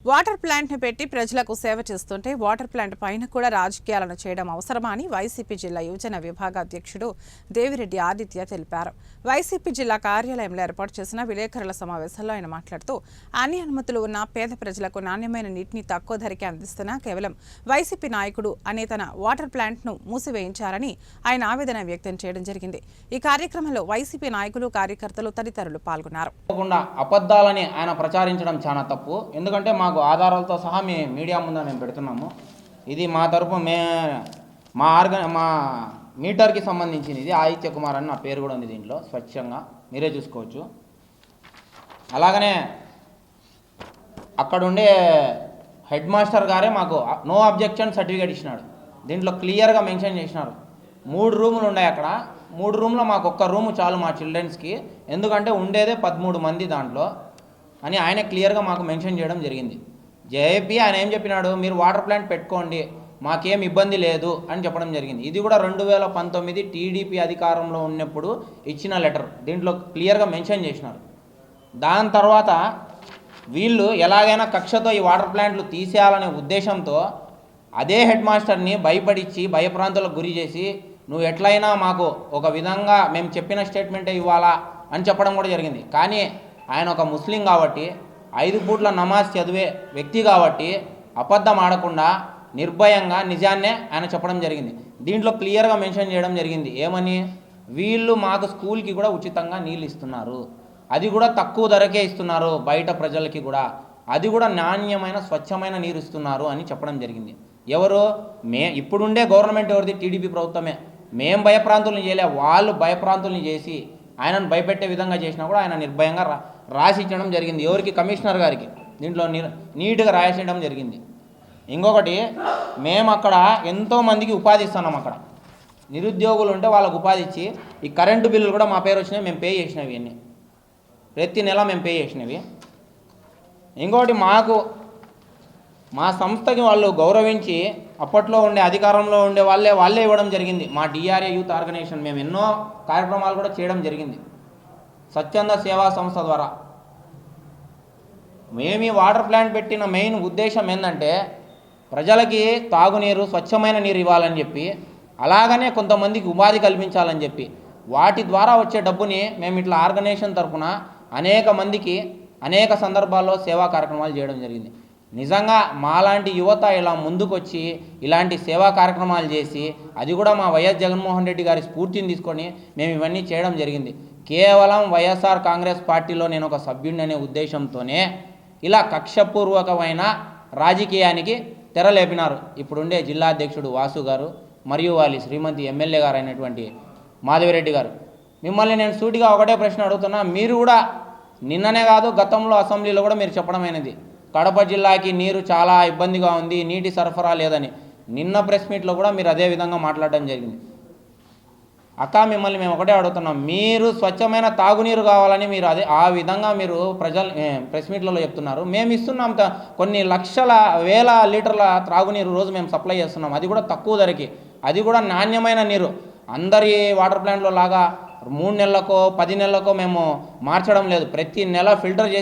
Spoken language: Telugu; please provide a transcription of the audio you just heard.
వాటర్ ప్లాంట్ను పెట్టి ప్రజలకు సేవ చేస్తుంటే వాటర్ ప్లాంట్ పైన కూడా రాజకీయాలను చేయడం అవసరమా అని వైసీపీ జిల్లా యువజన విభాగ అధ్యక్షుడు దేవిరెడ్డి ఆదిత్య తెలిపారు. వైసీపీ జిల్లా కార్యాలయంలో ఏర్పాటు చేసిన విలేకరుల సమావేశంలో ఆయన మాట్లాడుతూ అన్ని అనుమతులు ఉన్న పేద ప్రజలకు నాణ్యమైన నీటిని తక్కువ ధరకే అందిస్తున్న కేవలం వైసీపీ నాయకుడు అనే తన వాటర్ ప్లాంట్ను మూసివేయించారని ఆయన ఆవేదన వ్యక్తం చేయడం జరిగింది. ఈ కార్యక్రమంలో వైసీపీ నాయకులు, కార్యకర్తలు తదితరులు పాల్గొన్నారు. అబద్ధాలని ఆయన ప్రచారించడం చాలా తప్పు. ఎందుకంటే మాకు ఆధారాలతో సహా మీడియా ముందు మేము పెడుతున్నాము. ఇది మా తరపు మా మీటర్కి సంబంధించింది. ఇది ఆదిత్య కుమార్ అని నా పేరు కూడా ఉంది దీంట్లో, స్వచ్ఛంగా మీరే చూసుకోవచ్చు. అలాగనే అక్కడ ఉండే హెడ్ మాస్టర్ గారే మాకు నో అబ్జెక్షన్ సర్టిఫికేట్ ఇచ్చినాడు. దీంట్లో క్లియర్గా మెన్షన్ చేసినారు. 3 రూములు ఉన్నాయి అక్కడ. 3 రూమ్లో మాకు ఒక్క రూము చాలు మా చిల్డ్రన్స్కి, ఎందుకంటే ఉండేదే 13 మంది దాంట్లో అని ఆయన క్లియర్గా మాకు మెన్షన్ చేయడం జరిగింది. జేఏపీ ఆయన ఏం చెప్పినాడు, మీరు వాటర్ ప్లాంట్ పెట్టుకోండి, మాకేం ఇబ్బంది లేదు అని చెప్పడం జరిగింది. ఇది కూడా 2019 టీడీపీ అధికారంలో ఉన్నప్పుడు ఇచ్చిన లెటర్. దీంట్లో క్లియర్గా మెన్షన్ చేసినారు. దాని తర్వాత వీళ్ళు ఎలాగైనా కక్షతో ఈ వాటర్ ప్లాంట్లు తీసేయాలనే ఉద్దేశంతో అదే హెడ్ మాస్టర్ని భయపడించి భయప్రాంతాలకు గురి చేసి నువ్వు ఎట్లయినా మాకు ఒక విధంగా మేము చెప్పిన స్టేట్మెంటే ఇవ్వాలా అని చెప్పడం కూడా జరిగింది. కానీ ఆయన ఒక ముస్లిం కాబట్టి, 5 పూట్ల నమాజ్ చదివే వ్యక్తి కాబట్టి అబద్ధం ఆడకుండా నిర్భయంగా నిజాన్నే ఆయన చెప్పడం జరిగింది. దీంట్లో క్లియర్గా మెన్షన్ చేయడం జరిగింది. ఏమని, వీళ్ళు మాకు స్కూల్కి కూడా ఉచితంగా నీళ్ళు ఇస్తున్నారు, అది కూడా తక్కువ ధరకే ఇస్తున్నారు, బయట ప్రజలకి కూడా అది కూడా నాణ్యమైన స్వచ్ఛమైన నీరు ఇస్తున్నారు అని చెప్పడం జరిగింది. ఎవరు? ఇప్పుడుండే గవర్నమెంట్ ఎవరిది? టీడీపీ ప్రభుత్వమే. మేం భయప్రాంతుల్ని చేయలే, వాళ్ళు భయప్రాంతుల్ని చేసి ఆయనను భయపెట్టే విధంగా చేసినా కూడా ఆయన నిర్భయంగా రాసి ఇచ్చడం జరిగింది. ఎవరికి? కమిషనర్ గారికి. దీంట్లో నీట్గా రాసేయడం జరిగింది. ఇంకొకటి, మేము అక్కడ ఎంతోమందికి ఉపాధి ఇస్తున్నాం. అక్కడ నిరుద్యోగులు ఉంటే వాళ్ళకు ఉపాధి ఇచ్చి ఈ కరెంటు బిల్లులు కూడా మా పేరు వచ్చినాయి, మేము పే చేసినవి అన్నీ ప్రతి నెల మేము పే చేసినవి. ఇంకొకటి, మా సంస్థకి వాళ్ళు గౌరవించి అప్పట్లో ఉండే అధికారంలో ఉండే వాళ్ళే ఇవ్వడం జరిగింది. మా డిఆర్ఏ యూత్ ఆర్గనైజేషన్ మేము ఎన్నో కార్యక్రమాలు కూడా చేయడం జరిగింది స్వచ్ఛంద సేవా సంస్థ ద్వారా. మేము ఈ వాటర్ ప్లాంట్ పెట్టిన మెయిన్ ఉద్దేశం ఏంటంటే ప్రజలకి తాగునీరు, స్వచ్ఛమైన నీరు ఇవ్వాలని చెప్పి, అలాగనే కొంతమందికి ఉపాధి కల్పించాలని చెప్పి, వాటి ద్వారా వచ్చే డబ్బుని మేము ఇట్లా ఆర్గనైజేషన్ తరఫున అనేక మందికి అనేక సందర్భాల్లో సేవా కార్యక్రమాలు చేయడం జరిగింది. నిజంగా మాలాంటి యువత ఇలా ముందుకొచ్చి ఇలాంటి సేవా కార్యక్రమాలు చేసి, అది కూడా మా వైఎస్ జగన్మోహన్ రెడ్డి గారి స్ఫూర్తిని తీసుకొని మేము ఇవన్నీ చేయడం జరిగింది. కేవలం వైఎస్ఆర్ కాంగ్రెస్ పార్టీలో నేను ఒక సభ్యుడిని అనే ఉద్దేశంతోనే ఇలా కక్షపూర్వకమైన రాజకీయానికి తెరలేపినారు ఇప్పుడుండే జిల్లా అధ్యక్షుడు వాసు గారు మరియు వాళ్ళ శ్రీమతి ఎమ్మెల్యే గారు అయినటువంటి మాధవిరెడ్డి గారు. మిమ్మల్ని నేను సూటిగా ఒకటే ప్రశ్న అడుగుతున్నా. మీరు కూడా నిన్ననే కాదు, గతంలో అసెంబ్లీలో కూడా మీరు చెప్పడమైనది, కడప జిల్లాకి నీరు చాలా ఇబ్బందిగా ఉంది, నీటి సరఫరా లేదని. నిన్న ప్రెస్ మీట్లో కూడా మీరు అదే విధంగా మాట్లాడడం జరిగింది. అక్క, మిమ్మల్ని మేము ఒకటే అడుగుతున్నాం, మీరు స్వచ్ఛమైన తాగునీరు కావాలని మీరు ఆ విధంగా మీరు ప్రెస్ మీట్లలో చెప్తున్నారు. మేము ఇస్తున్నాం కొన్ని లక్షల వేల లీటర్ల త్రాగునీరు రోజు మేము సప్లై చేస్తున్నాం, అది కూడా తక్కువ ధరకి, అది కూడా నాణ్యమైన నీరు. అందరి వాటర్ ప్లాంట్లో లాగా 3 నెలలకో 10 నెలలకో మేము మార్చడం లేదు. ప్రతి నెల ఫిల్టర్ చేసి